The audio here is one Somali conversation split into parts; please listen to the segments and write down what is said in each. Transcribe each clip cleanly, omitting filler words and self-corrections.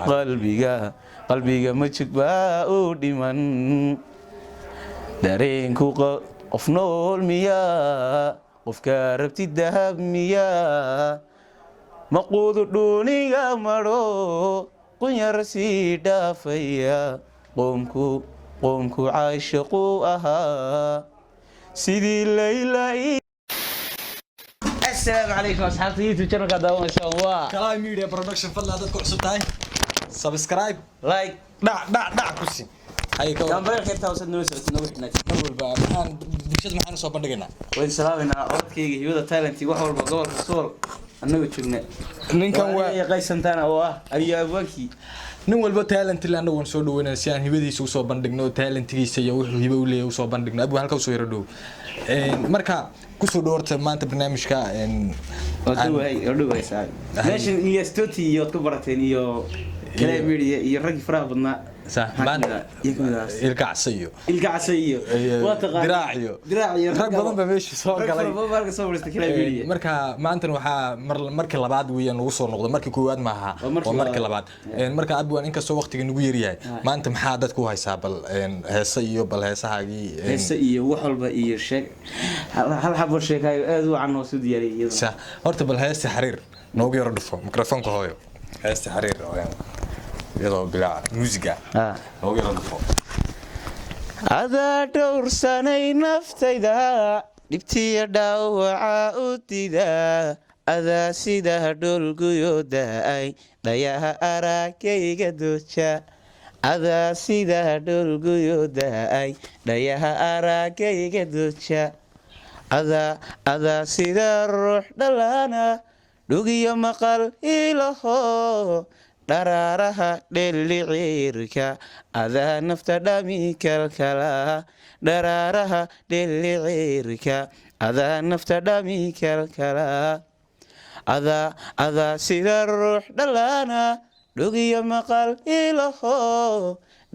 qalbiga ma jigbaa u dhiman dareenku qof nool miyaa qofka rabti dahab miyaa maquudu dhuuniga madho qunyar sii dhaafaya qoomku caashaqu ahaa sidii layla. السلام عليكم أصحاب يوتيوب channel ka daawanaysan waa Kalaay Media Production fadlan dad ku cusub tahay subscribe like dhac ku si ay ka gambar xirtaa wasad noo socodsiin ugu xidhnaatin mar walba waxaan bulshada maxaan soo bandhigaynaa way salaaminaa codkayga hibada talent wax walba gobolka sool annaga joogna ninkan waa qaysantaana oo ah Aliyaabaki nin walba talent la anagu soo dhaweynaa si aan hibadiisa u soo bandhigno talentigiisa iyo wuxuu hibo u leeyahay u soo bandhigno abu halka soo yaro dhow marka ku soo dhoorta maanta barnaamijka wadaway saay meeshan Ilyas iyo ku barateen iyo Kalaay Media iyo rag faraha badnaa maanta ilkacsiyo waa taqaan diraaciyo rag badan ba meesha soo galay marka soo warsta Kalaay Media marka maanta waxa markii labaad weeyaan ugu soo noqdo markii koowaad ma aha waa markii labaad marka abwaan inkastoo waqtiga nagu yar yahay maanta maxaa dadku haysaa bal heesahaagii heesa iyo wax walba iyo sheeg hal xabo sheekayo aad u caan oo soo diyaariyay horta bal heesta xariir noogu yaro dhufo mikrofoonka hooyo heesta xariir iyadoo bilaa musiga noogu yaro dhufo adaa dhowrsanay naftayda dhibtiya dhaawaca u dida adaa sida dhulguyo da'ay dhayaha araagayga dooja adaa sida dhulguyo da'ay dhayaha araagayga dooja adaa sida ruux dhalaana dhugiyo maqal ilaho dharaaraha dhellicirka adaa nafta dhami kalkala dharaaraha dhellicirka adaa nafta dhami kalkala adaa sida ruux dhalaana dhugiyo maqal ilaho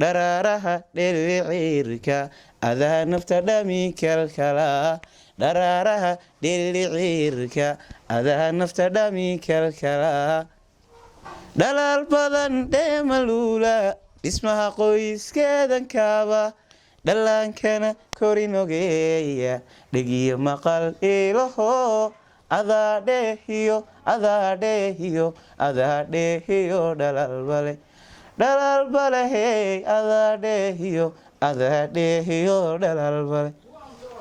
dharaaraha dhellicirka adaa nafta dhami kalkala dharaaraha dhellicirka adaa nafta dhami kalkala dhalaal badan dheemaluula dhismaha qoyskeedan kaaba dhallaankana korin ogeeya dhegiyo maqal ilaho adaa dheehiyo dhalaalbale hey adaa dheehiyo dhalaalbale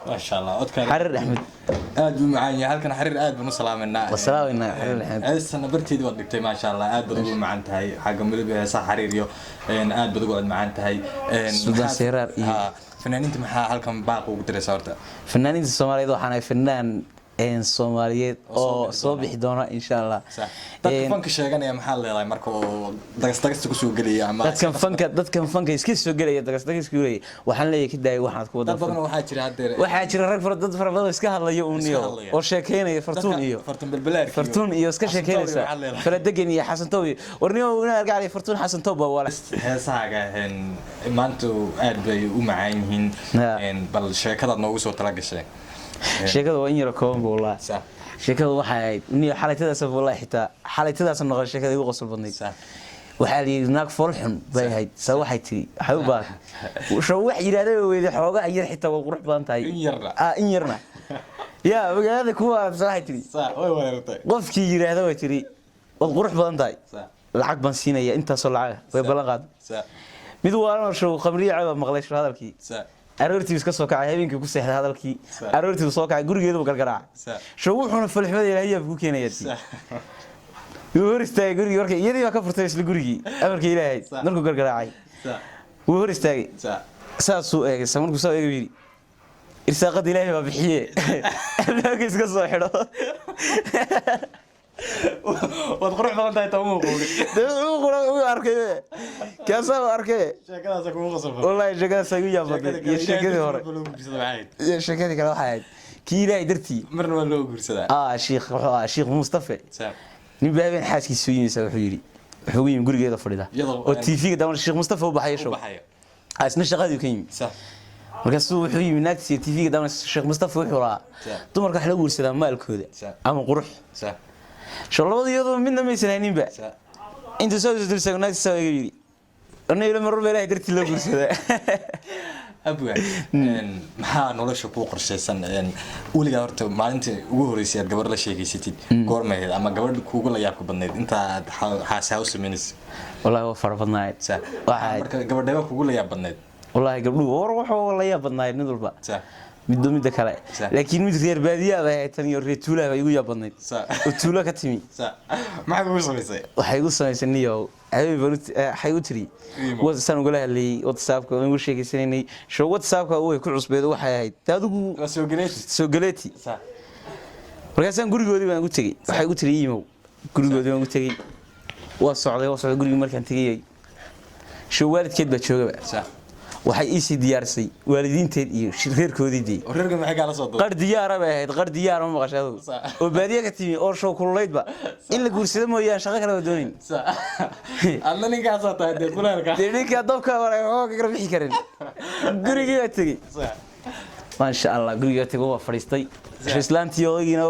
ما شاء الله أذكر حرر أحمد أد معايا هالكن حرر أد بنصلاه منا وسلامنا حرر أحمد السنة برتي دو دكتي ما شاء الله أد بدو معن تهاي حاجة ملبي صح حريريو إن أد بدو قعد معن تهاي سودان سيرار فنانين أنت محا هالكن باقو قدر صارته فنانين الصوماليين وحنا فنان إن صوماليين أو صبح دونا إن شاء الله dadka sheeganaya maxaa leeyahay marka dagastagista ku soo galay ama dadkan fanka iska soo galay dagastagis ku leeyahay waxaan leeyahay kiday waxaad ku wada badan waxaa jira rag fara badan iska hadlayo oo sheekeynaya fartuun iyo iska sheekeynaysa faradegan iyo xasan toobi warniyo una argacay fartuun xasan tooba wala heesaaga maanta aad bay u macaan yihiin bal sheekada noogu soo tala gashay sheekada waa in yar kooban wallahi sheekadu waxay niyo xalaytadaas wallahi xitaa xalaytadaas noqon sheekada ugu qosol badnayd waxa la yiri naag folxun bay ahayd sa waxay tiri waxa u baahan soo wax yiraahdo weeyday xoogaa yar xitaa waa qurux badan tahay in yarna yaa magaalada kuwa waxay tiri way wareertay qofkii yiraahdo way tiri waa qurux badan tahay lacag baan siinaya inta soo lacag way balan qaad mid waan soo khamriye caba maqlay hadalkii aroortii iska soo kacay habeenkii ku seexday hadalkii aroortii soo kacay gurigeedu galgaraac soo wuxuuna falxmada ilaahay ku keenayay hor istaagay gurigii markay iyadii ka furtay isla gurigii amarkii ilaahay markuu galgaraacay hor istaagay saasuu eegay samarkuu soo eegay irsaaqada ilaahay baa bixiye albaabka iska soo xidho wad qurux badan tahay taw uu arkay kaasa arkay sheekadaas ku qosol wallahi sheekadaas ay u yaabay iyo sheekadii hore iyo sheekadii kale waxay kiilay dartii marna waa loo guursadaa sheekh Mustafa nin baabeen xaaskiisu yimid wuxuu yiri wuxuu yimid gurigeeda fadhida oo TV-ga daawan sheekh Mustafa u baxay show asna shaqadii ka yimid markaas wuxuu yimid naagtii TV-ga daawan sheekh Mustafa wuxuu raa dumarka wax la guursadaa maalkooda ama qurux شو الله ضيضوا منا ما يسنانين بقى انت سوي درسك ناس سوي انا الى مره بلا درت لو غرسده abwan maxaa nolosha ku qorshaysan waliga horta maalintii ugu horeysay gabar la sheegaysatid goormeed ama gabadh kuugu la yaab ku badneed inta xaasaa u sameynaysa wallahi waa farabadnayd waxa marka gabadheeba kuugu la yaab badneed wallahi gabdhuhu wuxuu la yaab badnayd mid walba midda kale laakiin mid reer baadiya ah ay tan iyo reer tuula ay ugu yaab badnayd oo tuula ka timi maxay ugu samaysay waxay ugu samaysay niyo waxay u tiri WhatsApp ugu leeyahay WhatsApp-ka ugu sheegaysanay show WhatsApp-ka oo ku cusbeedo waxay ahayd taadigu soo galeeti markaasaan gurigoodii baan ugu tagay waxay ugu tiri email gurigoodii baan ugu tagay waa socday gurigii markaan tagay show waalidkeed baa joogaba waxay ii diyaarsay waalidiinteed iyo reerkoodii reerka maxay kala soo qar diyaar ah ahayd qar diyaar ma maqashado oo baadiya ka timi oo show kululeydba in la guursado mooyaan shaqo kale oo doonin alla ninka soo tahay kuleelka ninka dabka waray oo ka bixi karin guriga tagay ma sha Allah guriga tagay waa fariistay islaantii odaygina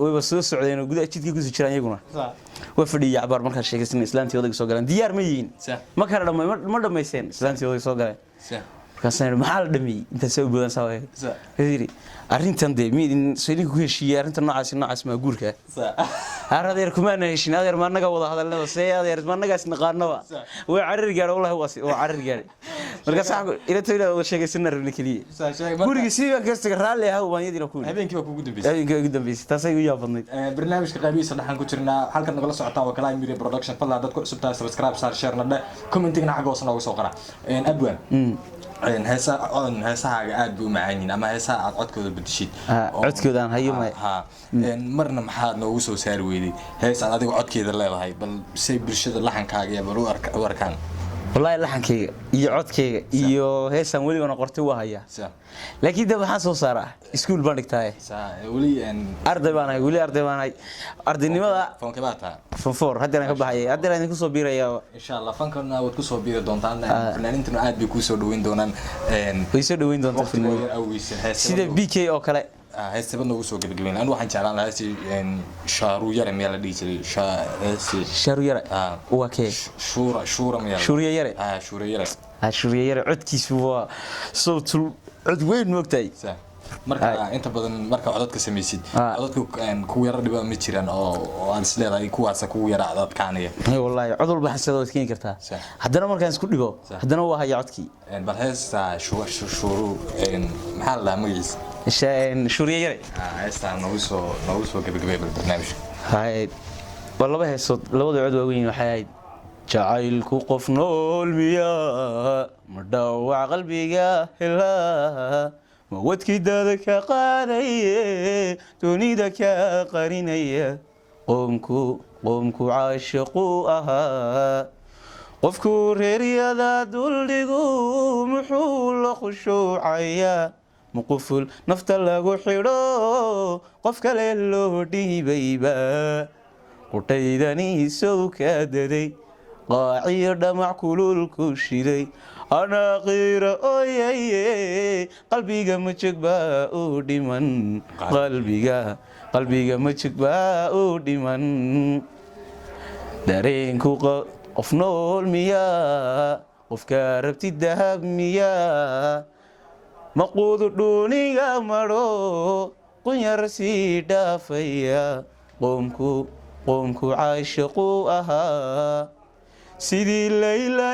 way soo socdeen oo gudaha jidkii ku soo jiraan iyaguna waa fadhiya abar marka sheegaysan islaantii odayga soo galeen diyaar ma yihiin ma kala dhamay ma dhameyseen islaantii odayga soo galeen markaasna maxaa la dhamay inta soo boodan saaway yiri arrintan de miidin soo ku heshiiyay arrinta noocaas ma guurka aradeer kuma heshiin adeer ma naga wada hadalnada see adeer ma naga isnaqaanaba way carir gaar wallahi waa carir gaar marka sax ila tayda oo sheegaysan rabni kaliya guriga siiba kastiga raali ah waan yadina ku habeenkii waa kugu dambeysay taasay u yaabadnay barnaamijka qaybiisa dhaxan ku jirnaa halkan nagala socotaan waa kala media production fadlan dadku cusubtaa subscribe share na commenting-na xagga hoose nooga soo qora abwan heesahaaga aad buu macaanin ama heesaha aad codkooda bedeshid codkoodaan hayo marna maxaad noogu soo saari weyday hees aad adiga codkeeda leedahay bal say bulshada laxankaaga iyo bal u arkaan wallahi laxankeyga iyo codkeyga iyo heesan waliba qortay waa haya laakiin dad waxaan soo saaraa iskuul baan dhigtay wali arday baan ahay ardaynimada fanka baata fanfoor haddana ka baxay haddana ku soo biiraya insha Allah fankana waad ku soo biiri doontaan fanaaniintuna aad bay ku soo dhaweyn doonaan way soo dhaweyn doontaan fanaaniin sida BK oo kale heesaba noogu soo gabagabeyn aan waxaan jeclaan lahaa shaaru yare meel la dhigi jiray shaaru yare waa kee shuura meel shuuriya yare shuuriya yare codkiisu waa sawtul cod weyn moogtay marka inta badan marka codadka sameeysid codadku ku yara dhiba ma jiraan oo aan isleedahay kuwaas ku yara codadkaaniya wallahi cod walba xasado iskeen kartaa haddana markaan isku dhibo haddana waa haya codkii bal heesta shuuru maxaa la magaciisa shuuriya yare heestaan noogu soo gabagabay barnaamijka hay walaba heesood labada cod waaweyn waxay ahayd jacaylku qof nool miyaa ma dhaawac qalbiga helaa ma wadkii dada ka qaadaye dunida ka qarinaya qoomku caashiqu ahaa qofku reeryada duldhigu muxuu la khushuucayaa muquful nafta lagu xidho qof kale loo dhiibayba qutaydani soo ka daday qaaciyo dhamac kululku shiday ana qira ooyaye qalbiga ma joogbaa u dhiman qalbiga ma joogbaa u dhiman dareenku qof nool miyaa qofka rabti dahab miyaa maquudu dhuuniga maro qunyar sii dhaafaya qoomku caashiqu ahaa sidii layla